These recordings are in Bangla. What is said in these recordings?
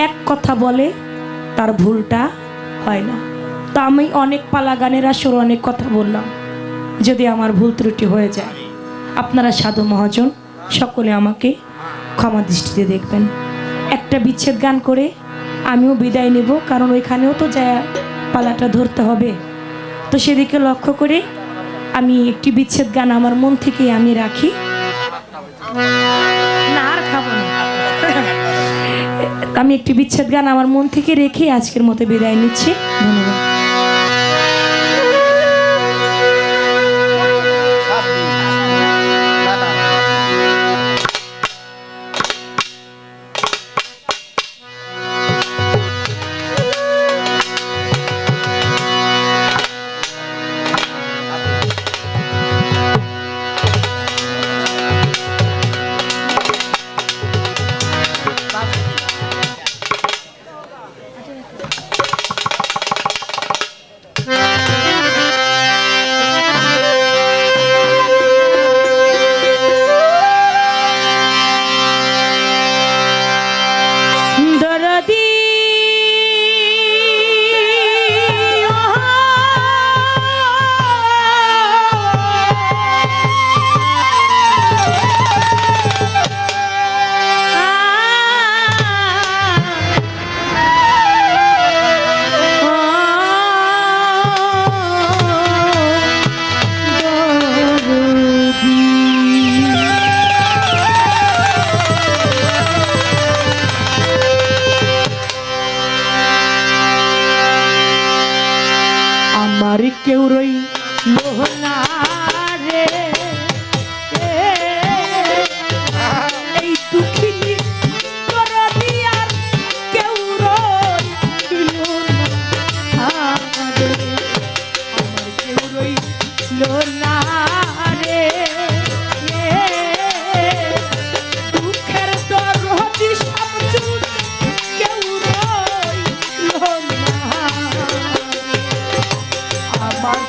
এক কথা বলে তার ভুলটা হয় না। তো আমি অনেক পালা গানের আসর অনেক কথা বললাম, যদি আমার ভুল ত্রুটি হয়ে যায় আপনারা সাধু মহাজন সকলে আমাকে ক্ষমা দৃষ্টিতে দেখবেন। একটা বিচ্ছেদ গান করে আমিও বিদায় নেব, কারণ ওইখানেও তো যা পালাটা ধরতে হবে। তো সেদিকে লক্ষ্য করে আমি একটি বিচ্ছেদ গান আমার মন থেকে আমি রাখি না, আর খাবো না। আমি একটি বিচ্ছেদ গান আমার মন থেকে রেখে আজকের মতো বিদায় নিচ্ছি। ধন্যবাদ। আমার কেউ রইল না রে, এই দুঃখিনী দরদি আর কেউ রইল না রে, আমার কেউ রইল না রে, দুঃখের দরদি শামসুল কেউ রইল না। আমার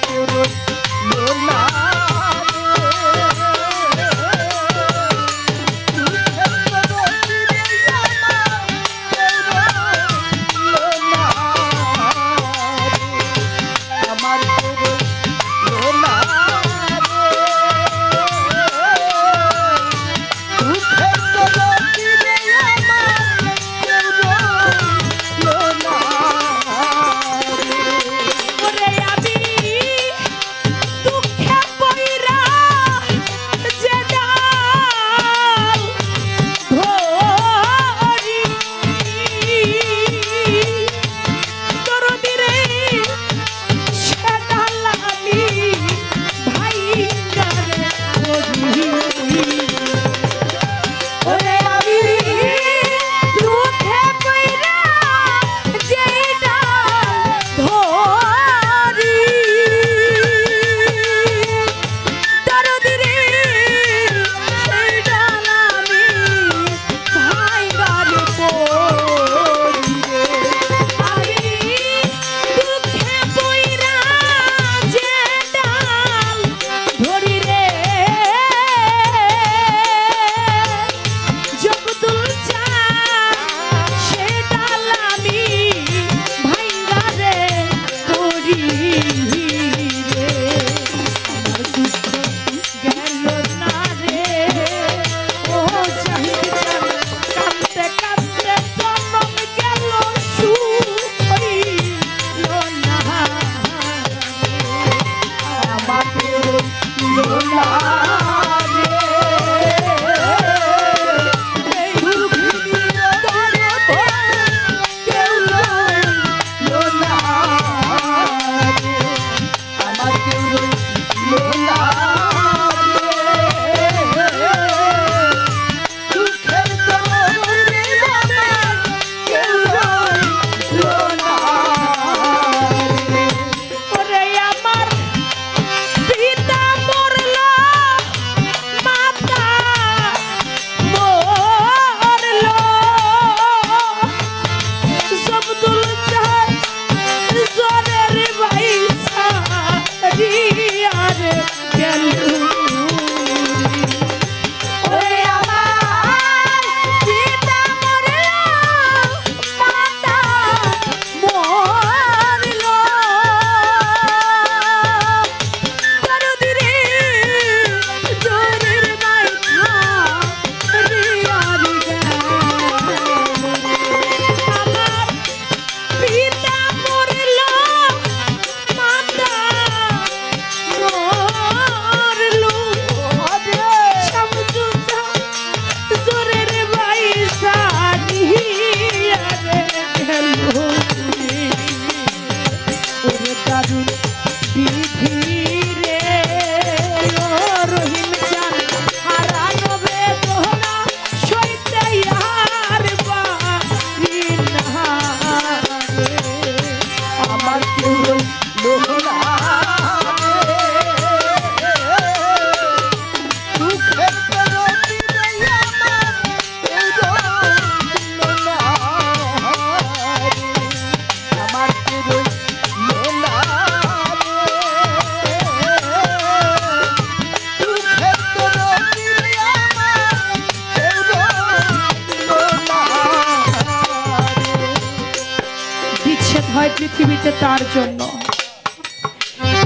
হয় পৃথিবীতে তার জন্য।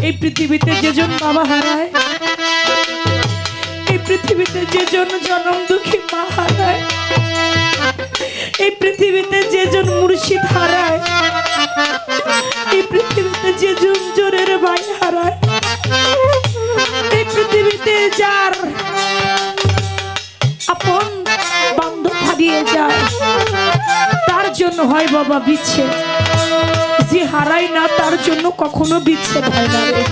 এই পৃথিবীতে যেজন বাবা হারায়, এই পৃথিবীতে যেজন জনম দুঃখী মা হারায়, এই পৃথিবীতে যেজন মুর্শিদ হারায়, এই পৃথিবীতে যেজন জোরের ভাই হারায়, এই পৃথিবীতে যার আপন বান্ধব হারিয়ে যায়, তার জন্য হয় বাবা বিচ্ছেদ। যে হারায় না তার জন্য কখনো বিচ্ছেদ হয় না রে।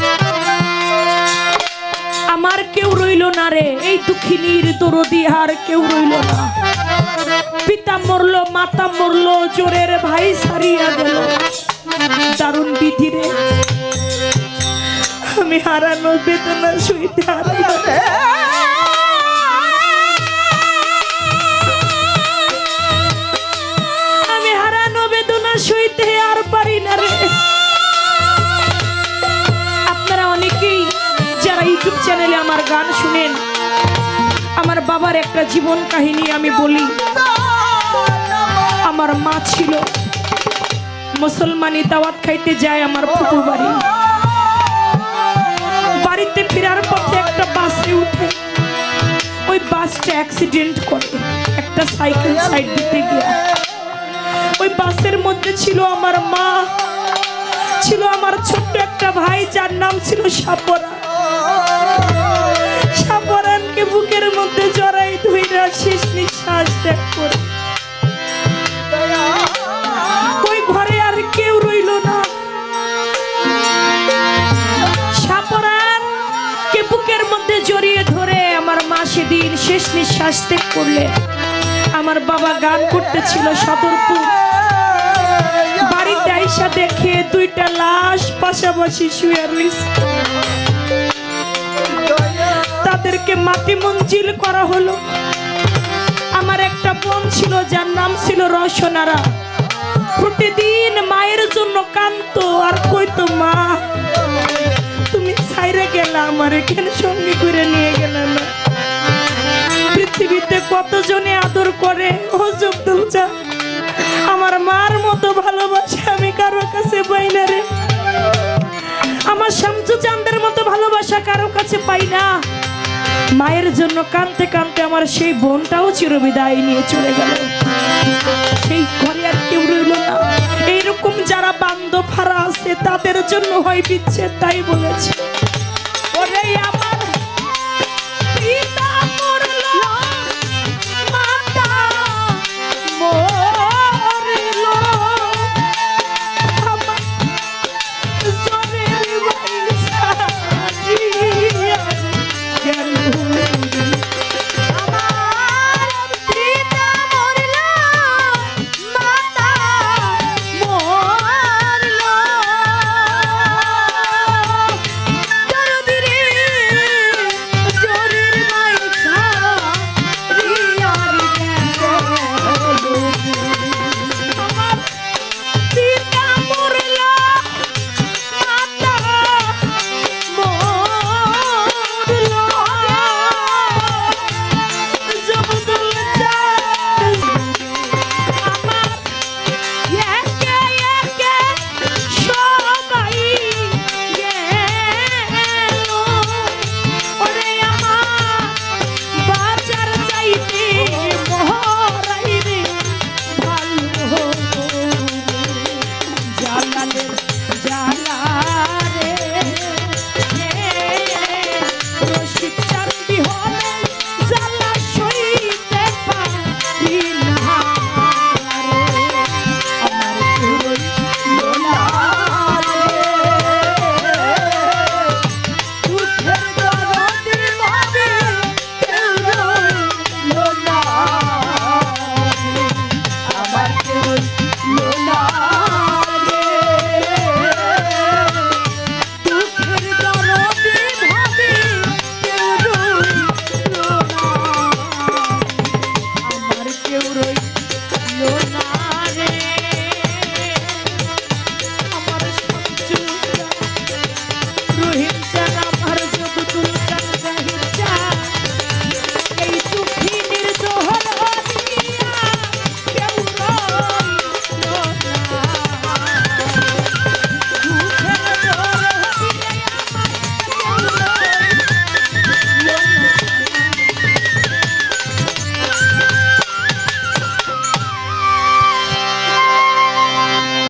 আমার কেউ রইল না রে, এই দুঃখিনীর দরদি আর কেউ রইল না। পিতা মরলো, মাতা মরলো, জোরের ভাই সারিয়া গেল, দারুণ বিধি রে। আমি হারানো বেদনা সইতে আমি হারানো বেদনা সইতে আর পারি না রে। আপনারা অনেকেই যারা ইউটিউব চ্যানেলে আমার গান শুনেন, আমার বাবার একটা জীবন কাহিনী আমি বলি। আমার মা ছিল মুসলমানি, দাওয়াত খাইতে যায় আমার ফুপুর বাড়ি। বাড়িতে ফেরার পথে একটা বাসে উঠে, ওই বাসটা অ্যাক্সিডেন্ট করে একটা সাইকেল সাইড দিতে গিয়ে। ওই বাসের মধ্যে ছিল আমার মা, ছিল আমার ছোট্ট একটা ভাই যার নাম ছিল সাপরা। সাপরানকে বুকের মধ্যে জড়াই ধইরা শেষ নিঃশ্বাস ত্যাগ করে ওই ঘরে আর কেউ রইল না। সাপরানকে বুকের মধ্যে জড়িয়ে ধরে আমার মা সেদিন শেষ নিঃশ্বাস ত্যাগ করলে। আমার বাবা গান করতেছিল সদরপুর। বাড়িতে আইসা দেখে দুইটা লাশ পাশাপাশি শুয়ে রয়েছে। তাদেরকে মাটি মঞ্জিল করা হলো। আমার একটা বোন ছিল যার নাম ছিল রসনারা। প্রতিদিন মায়ের জন্য কাঁদতো আর কইতো, মা তুমি ছাইরে গেলা, আমার এখানে সঙ্গে করে নিয়ে গেলে না। পৃথিবীতে কতজনে আদর করে, ও জব্দুল চা, আমার মার মতো ভালোবাসা আমি কারো কাছে পাই না রে। আমার শামসু চাঁদের মতো ভালোবাসা কারো কাছে পাই না। মায়ের জন্য কাঁদতে কাঁদতে আমার সেই বোনটাও চিরবিদায় নিয়ে চলে গেল। সেই ঘরে আর কেউ রইল না। এইরকম যারা বান্ধব হারা আছে তাদের জন্য হয় বিচ্ছেদ, তাই বলেছে ওরে।